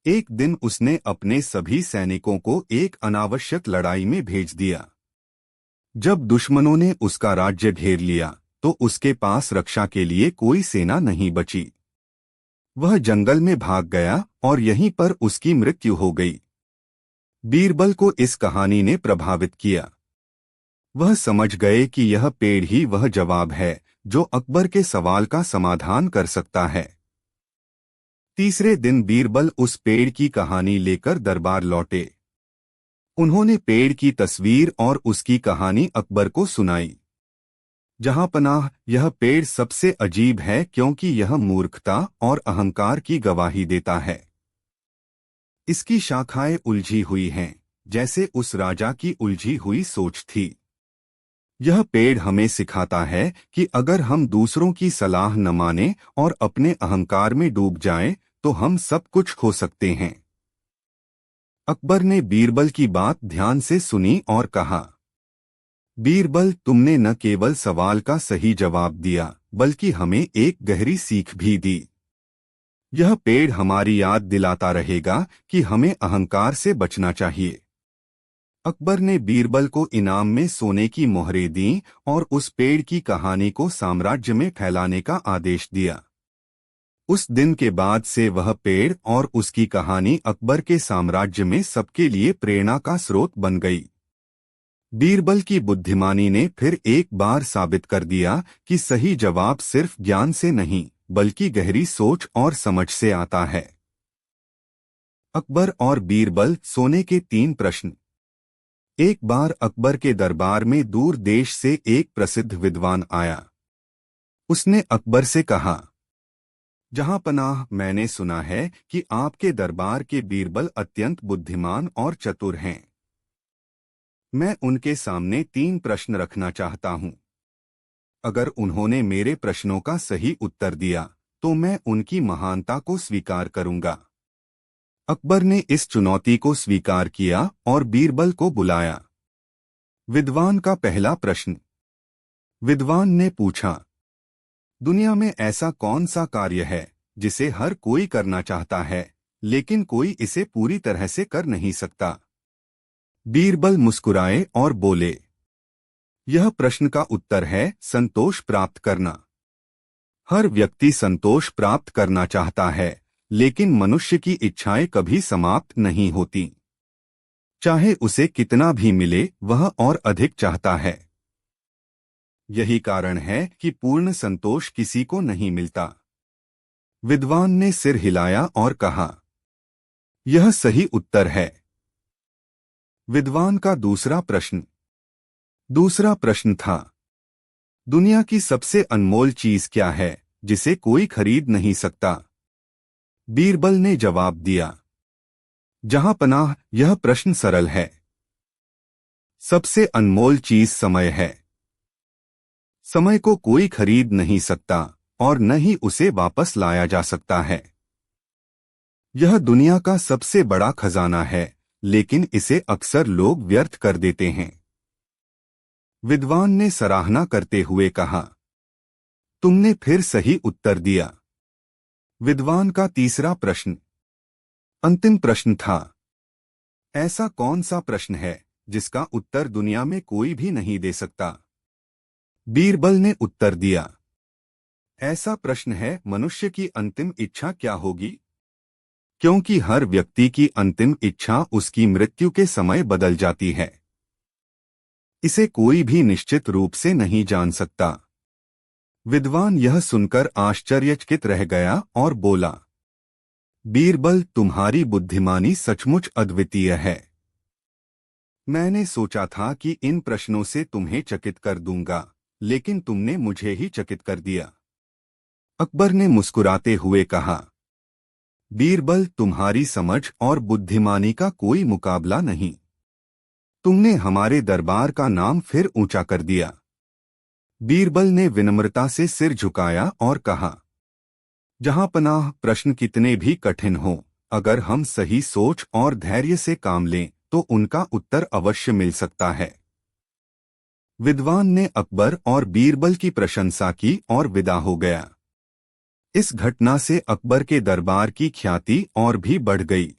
एक दिन उसने अपने सभी सैनिकों को एक अनावश्यक लड़ाई में भेज दिया। जब दुश्मनों ने उसका राज्य घेर लिया तो उसके पास रक्षा के लिए कोई सेना नहीं बची। वह जंगल में भाग गया और यहीं पर उसकी मृत्यु हो गई। बीरबल को इस कहानी ने प्रभावित किया। वह समझ गए कि यह पेड़ ही वह जवाब है जो अकबर के सवाल का समाधान कर सकता है। तीसरे दिन बीरबल उस पेड़ की कहानी लेकर दरबार लौटे। उन्होंने पेड़ की तस्वीर और उसकी कहानी अकबर को सुनाई। जहां पनाह, यह पेड़ सबसे अजीब है क्योंकि यह मूर्खता और अहंकार की गवाही देता है। इसकी शाखाएं उलझी हुई हैं, जैसे उस राजा की उलझी हुई सोच थी। यह पेड़ हमें सिखाता है कि अगर हम दूसरों की सलाह न माने और अपने अहंकार में डूब जाएं, तो हम सब कुछ खो सकते हैं। अकबर ने बीरबल की बात ध्यान से सुनी और कहा, बीरबल, तुमने न केवल सवाल का सही जवाब दिया, बल्कि हमें एक गहरी सीख भी दी। यह पेड़ हमारी याद दिलाता रहेगा कि हमें अहंकार से बचना चाहिए। अकबर ने बीरबल को इनाम में सोने की मोहरें दीं और उस पेड़ की कहानी को साम्राज्य में फैलाने का आदेश दिया। उस दिन के बाद से वह पेड़ और उसकी कहानी अकबर के साम्राज्य में सबके लिए प्रेरणा का स्रोत बन गई। बीरबल की बुद्धिमानी ने फिर एक बार साबित कर दिया कि सही जवाब सिर्फ ज्ञान से नहीं, बल्कि गहरी सोच और समझ से आता है। अकबर और बीरबल सोने के 3 प्रश्न। एक बार अकबर के दरबार में दूर देश से एक प्रसिद्ध विद्वान आया। उसने अकबर से कहा, जहां पनाह, मैंने सुना है कि आपके दरबार के बीरबल अत्यंत बुद्धिमान और चतुर हैं। मैं उनके सामने 3 प्रश्न रखना चाहता हूं। अगर उन्होंने मेरे प्रश्नों का सही उत्तर दिया, तो मैं उनकी महानता को स्वीकार करूंगा। अकबर ने इस चुनौती को स्वीकार किया और बीरबल को बुलाया। विद्वान का पहला प्रश्न। विद्वान ने पूछा, दुनिया में ऐसा कौन सा कार्य है जिसे हर कोई करना चाहता है, लेकिन कोई इसे पूरी तरह से कर नहीं सकता? बीरबल मुस्कुराए और बोले, यह प्रश्न का उत्तर है संतोष प्राप्त करना। हर व्यक्ति संतोष प्राप्त करना चाहता है, लेकिन मनुष्य की इच्छाएं कभी समाप्त नहीं होती। चाहे उसे कितना भी मिले, वह और अधिक चाहता है। यही कारण है कि पूर्ण संतोष किसी को नहीं मिलता। विद्वान ने सिर हिलाया और कहा, यह सही उत्तर है। विद्वान का दूसरा प्रश्न। दूसरा प्रश्न था, दुनिया की सबसे अनमोल चीज क्या है जिसे कोई खरीद नहीं सकता? बीरबल ने जवाब दिया, जहां पनाह, यह प्रश्न सरल है। सबसे अनमोल चीज समय है। समय को कोई खरीद नहीं सकता और न ही उसे वापस लाया जा सकता है। यह दुनिया का सबसे बड़ा खजाना है, लेकिन इसे अक्सर लोग व्यर्थ कर देते हैं। विद्वान ने सराहना करते हुए कहा, तुमने फिर सही उत्तर दिया। विद्वान का तीसरा प्रश्न। अंतिम प्रश्न था, ऐसा कौन सा प्रश्न है जिसका उत्तर दुनिया में कोई भी नहीं दे सकता? बीरबल ने उत्तर दिया, ऐसा प्रश्न है, मनुष्य की अंतिम इच्छा क्या होगी? क्योंकि हर व्यक्ति की अंतिम इच्छा उसकी मृत्यु के समय बदल जाती है। इसे कोई भी निश्चित रूप से नहीं जान सकता। विद्वान यह सुनकर आश्चर्यचकित रह गया और बोला, बीरबल, तुम्हारी बुद्धिमानी सचमुच अद्वितीय है। मैंने सोचा था कि इन प्रश्नों से तुम्हें चकित कर दूंगा, लेकिन तुमने मुझे ही चकित कर दिया। अकबर ने मुस्कुराते हुए कहा, बीरबल, तुम्हारी समझ और बुद्धिमानी का कोई मुकाबला नहीं। तुमने हमारे दरबार का नाम फिर ऊंचा कर दिया। बीरबल ने विनम्रता से सिर झुकाया और कहा, जहां पनाह, प्रश्न कितने भी कठिन हों, अगर हम सही सोच और धैर्य से काम लें तो उनका उत्तर अवश्य मिल सकता है। विद्वान ने अकबर और बीरबल की प्रशंसा की और विदा हो गया। इस घटना से अकबर के दरबार की ख्याति और भी बढ़ गई।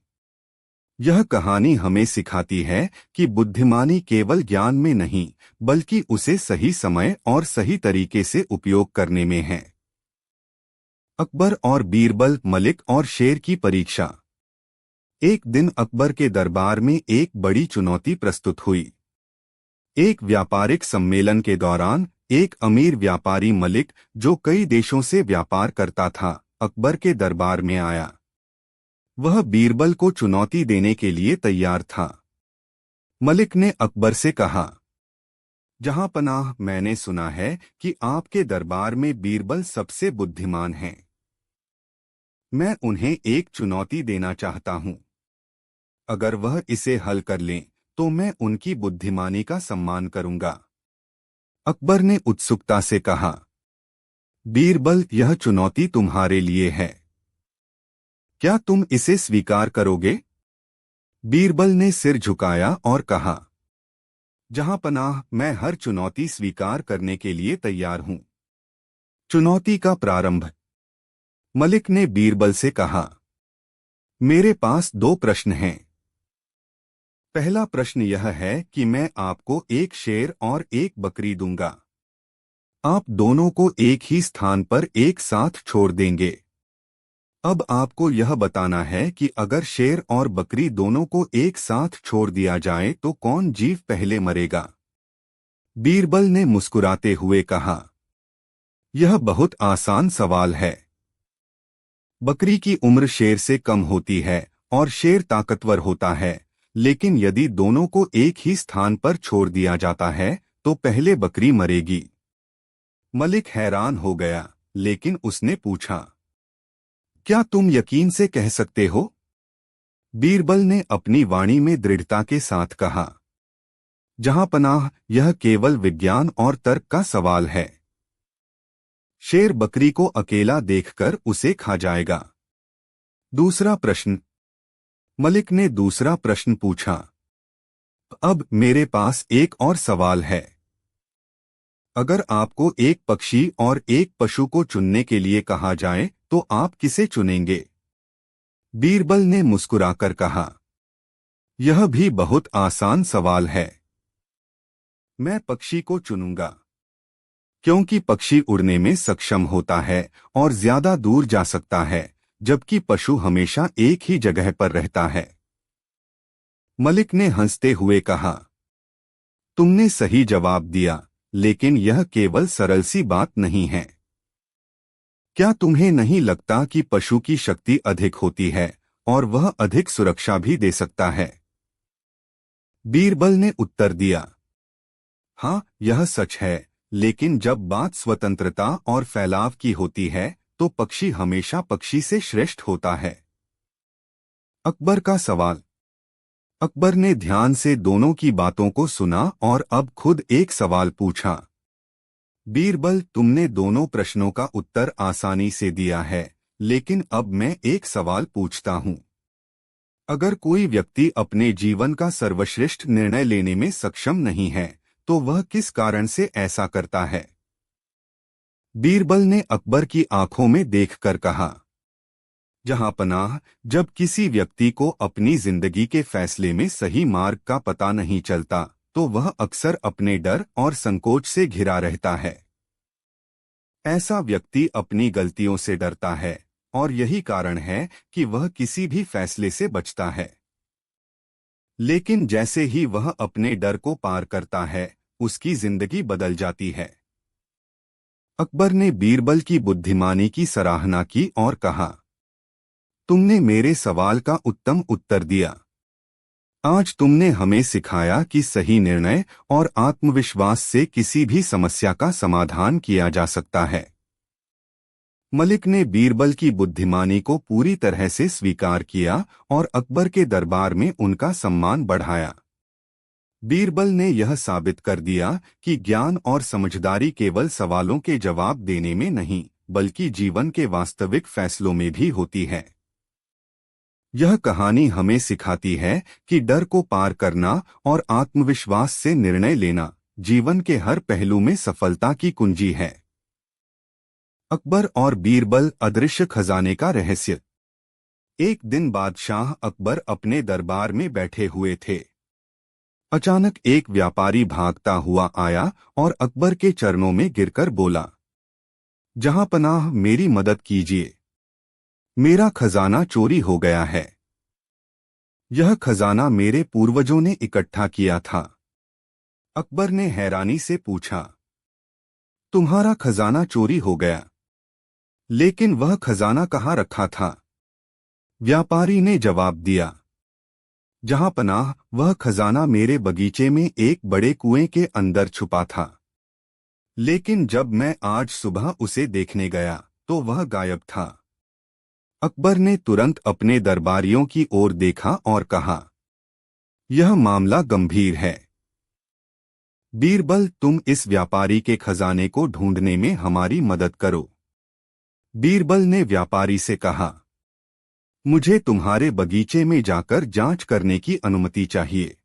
यह कहानी हमें सिखाती है कि बुद्धिमानी केवल ज्ञान में नहीं, बल्कि उसे सही समय और सही तरीके से उपयोग करने में है। अकबर और बीरबल, मलिक और शेर की परीक्षा। एक दिन अकबर के दरबार में एक बड़ी चुनौती प्रस्तुत हुई। एक व्यापारिक सम्मेलन के दौरान एक अमीर व्यापारी मलिक, जो कई देशों से व्यापार करता था, अकबर के दरबार में आया। वह बीरबल को चुनौती देने के लिए तैयार था। मलिक ने अकबर से कहा, जहां पनाह, मैंने सुना है कि आपके दरबार में बीरबल सबसे बुद्धिमान हैं। मैं उन्हें एक चुनौती देना चाहता हूं। अगर वह इसे हल कर लें तो मैं उनकी बुद्धिमानी का सम्मान करूंगा। अकबर ने उत्सुकता से कहा, बीरबल, यह चुनौती तुम्हारे लिए है। क्या तुम इसे स्वीकार करोगे? बीरबल ने सिर झुकाया और कहा, जहां पनाह, मैं हर चुनौती स्वीकार करने के लिए तैयार हूं। चुनौती का प्रारंभ। मलिक ने बीरबल से कहा, मेरे पास 2 प्रश्न हैं। पहला प्रश्न यह है कि मैं आपको एक शेर और एक बकरी दूंगा। आप दोनों को एक ही स्थान पर एक साथ छोड़ देंगे। अब आपको यह बताना है कि अगर शेर और बकरी दोनों को एक साथ छोड़ दिया जाए तो कौन जीव पहले मरेगा? बीरबल ने मुस्कुराते हुए कहा, यह बहुत आसान सवाल है। बकरी की उम्र शेर से कम होती है और शेर ताकतवर होता है, लेकिन यदि दोनों को एक ही स्थान पर छोड़ दिया जाता है तो पहले बकरी मरेगी। मलिक हैरान हो गया, लेकिन उसने पूछा, क्या तुम यकीन से कह सकते हो? बीरबल ने अपनी वाणी में दृढ़ता के साथ कहा, जहां पनाह, यह केवल विज्ञान और तर्क का सवाल है। शेर बकरी को अकेला देखकर उसे खा जाएगा। दूसरा प्रश्न। मलिक ने दूसरा प्रश्न पूछा, अब मेरे पास एक और सवाल है। अगर आपको एक पक्षी और एक पशु को चुनने के लिए कहा जाए तो आप किसे चुनेंगे? बीरबल ने मुस्कुराकर कहा, यह भी बहुत आसान सवाल है। मैं पक्षी को चुनूंगा, क्योंकि पक्षी उड़ने में सक्षम होता है और ज्यादा दूर जा सकता है, जबकि पशु हमेशा एक ही जगह पर रहता है। मलिक ने हंसते हुए कहा, तुमने सही जवाब दिया, लेकिन यह केवल सरल सी बात नहीं है। क्या तुम्हें नहीं लगता कि पशु की शक्ति अधिक होती है और वह अधिक सुरक्षा भी दे सकता है? बीरबल ने उत्तर दिया, हाँ, यह सच है, लेकिन जब बात स्वतंत्रता और फैलाव की होती है तो पक्षी हमेशा पक्षी से श्रेष्ठ होता है। अकबर का सवाल। अकबर ने ध्यान से दोनों की बातों को सुना और अब खुद एक सवाल पूछा, बीरबल, तुमने दोनों प्रश्नों का उत्तर आसानी से दिया है, लेकिन अब मैं एक सवाल पूछता हूं। अगर कोई व्यक्ति अपने जीवन का सर्वश्रेष्ठ निर्णय लेने में सक्षम नहीं है तो वह किस कारण से ऐसा करता है? बीरबल ने अकबर की आंखों में देखकर कहा, जहां पनाह, जब किसी व्यक्ति को अपनी जिंदगी के फैसले में सही मार्ग का पता नहीं चलता तो वह अक्सर अपने डर और संकोच से घिरा रहता है। ऐसा व्यक्ति अपनी गलतियों से डरता है और यही कारण है कि वह किसी भी फैसले से बचता है। लेकिन जैसे ही वह अपने डर को पार करता है, उसकी जिंदगी बदल जाती है। अकबर ने बीरबल की बुद्धिमानी की सराहना की और कहा, तुमने मेरे सवाल का उत्तम उत्तर दिया। आज तुमने हमें सिखाया कि सही निर्णय और आत्मविश्वास से किसी भी समस्या का समाधान किया जा सकता है। मलिक ने बीरबल की बुद्धिमानी को पूरी तरह से स्वीकार किया और अकबर के दरबार में उनका सम्मान बढ़ाया। बीरबल ने यह साबित कर दिया कि ज्ञान और समझदारी केवल सवालों के जवाब देने में नहीं, बल्कि जीवन के वास्तविक फैसलों में भी होती है। यह कहानी हमें सिखाती है कि डर को पार करना और आत्मविश्वास से निर्णय लेना जीवन के हर पहलू में सफलता की कुंजी है। अकबर और बीरबल, अदृश्य खजाने का रहस्य। एक दिन बादशाह अकबर अपने दरबार में बैठे हुए थे। अचानक एक व्यापारी भागता हुआ आया और अकबर के चरणों में गिरकर बोला, जहां पनाह, मेरी मदद कीजिए। मेरा खजाना चोरी हो गया है। यह खजाना मेरे पूर्वजों ने इकट्ठा किया था। अकबर ने हैरानी से पूछा, तुम्हारा खजाना चोरी हो गया, लेकिन वह खजाना कहाँ रखा था? व्यापारी ने जवाब दिया, जहां पनाह, वह खजाना मेरे बगीचे में एक बड़े कुएं के अंदर छुपा था। लेकिन जब मैं आज सुबह उसे देखने गया तो वह गायब था। अकबर ने तुरंत अपने दरबारियों की ओर देखा और कहा, यह मामला गंभीर है। बीरबल, तुम इस व्यापारी के खजाने को ढूंढने में हमारी मदद करो। बीरबल ने व्यापारी से कहा, मुझे तुम्हारे बगीचे में जाकर जांच करने की अनुमति चाहिए।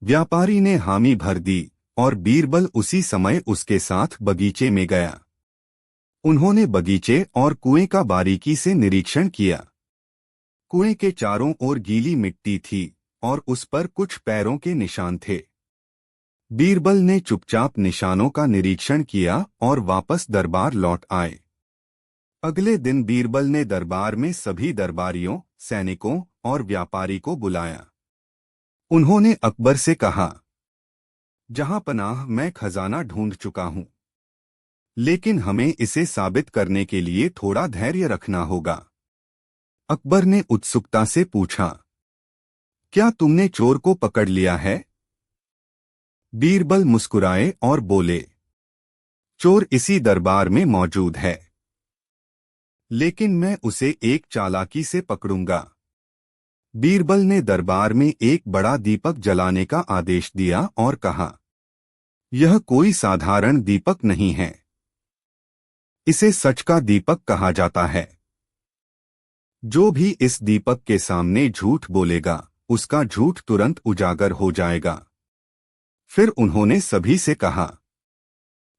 व्यापारी ने हामी भर दी और बीरबल उसी समय उसके साथ बगीचे में गया। उन्होंने बगीचे और कुएं का बारीकी से निरीक्षण किया। कुएं के चारों ओर गीली मिट्टी थी और उस पर कुछ पैरों के निशान थे। बीरबल ने चुपचाप निशानों का निरीक्षण किया और वापस दरबार लौट आए। अगले दिन बीरबल ने दरबार में सभी दरबारियों, सैनिकों और व्यापारी को बुलाया। उन्होंने अकबर से कहा, जहां पनाह, मैं खजाना ढूंढ चुका हूं, लेकिन हमें इसे साबित करने के लिए थोड़ा धैर्य रखना होगा। अकबर ने उत्सुकता से पूछा, क्या तुमने चोर को पकड़ लिया है? बीरबल मुस्कुराए और बोले, चोर इसी दरबार में मौजूद है, लेकिन मैं उसे एक चालाकी से पकड़ूंगा। बीरबल ने दरबार में एक बड़ा दीपक जलाने का आदेश दिया और कहा, यह कोई साधारण दीपक नहीं है, इसे सच का दीपक कहा जाता है। जो भी इस दीपक के सामने झूठ बोलेगा, उसका झूठ तुरंत उजागर हो जाएगा। फिर उन्होंने सभी से कहा,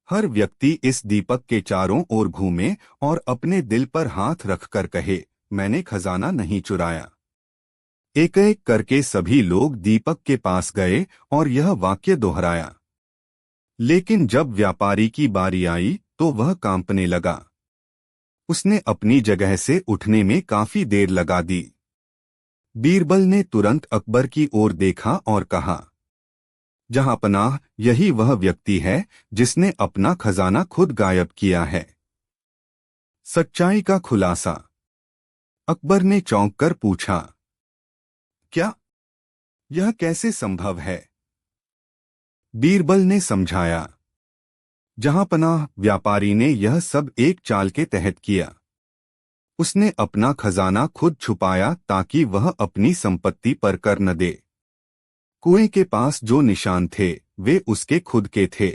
हर व्यक्ति इस दीपक के चारों ओर घूमे और अपने दिल पर हाथ रखकर कहे, मैंने खजाना नहीं चुराया। एक एक करके सभी लोग दीपक के पास गए और यह वाक्य दोहराया। लेकिन जब व्यापारी की बारी आई तो वह कांपने लगा। उसने अपनी जगह से उठने में काफी देर लगा दी। बीरबल ने तुरंत अकबर की ओर देखा और कहा, जहां पनाह, यही वह व्यक्ति है जिसने अपना खजाना खुद गायब किया है। सच्चाई का खुलासा। अकबर ने चौंक कर पूछा, क्या यह कैसे संभव है? बीरबल ने समझाया, जहां पनाह, व्यापारी ने यह सब एक चाल के तहत किया। उसने अपना खजाना खुद छुपाया ताकि वह अपनी संपत्ति पर कर न दे। कुएं के पास जो निशान थे वे उसके खुद के थे,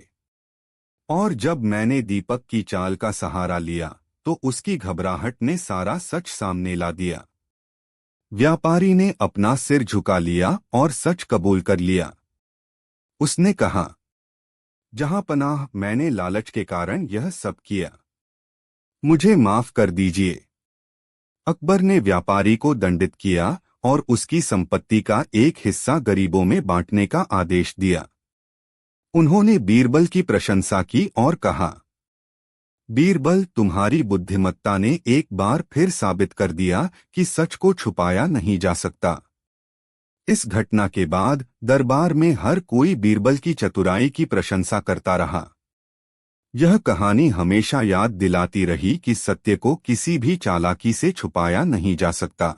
और जब मैंने दीपक की चाल का सहारा लिया तो उसकी घबराहट ने सारा सच सामने ला दिया। व्यापारी ने अपना सिर झुका लिया और सच कबूल कर लिया। उसने कहा, जहां पनाह, मैंने लालच के कारण यह सब किया, मुझे माफ कर दीजिए। अकबर ने व्यापारी को दंडित किया और उसकी संपत्ति का एक हिस्सा गरीबों में बांटने का आदेश दिया। उन्होंने बीरबल की प्रशंसा की और कहा, बीरबल, तुम्हारी बुद्धिमत्ता ने एक बार फिर साबित कर दिया कि सच को छुपाया नहीं जा सकता। इस घटना के बाद दरबार में हर कोई बीरबल की चतुराई की प्रशंसा करता रहा। यह कहानी हमेशा याद दिलाती रही कि सत्य को किसी भी चालाकी से छुपाया नहीं जा सकता।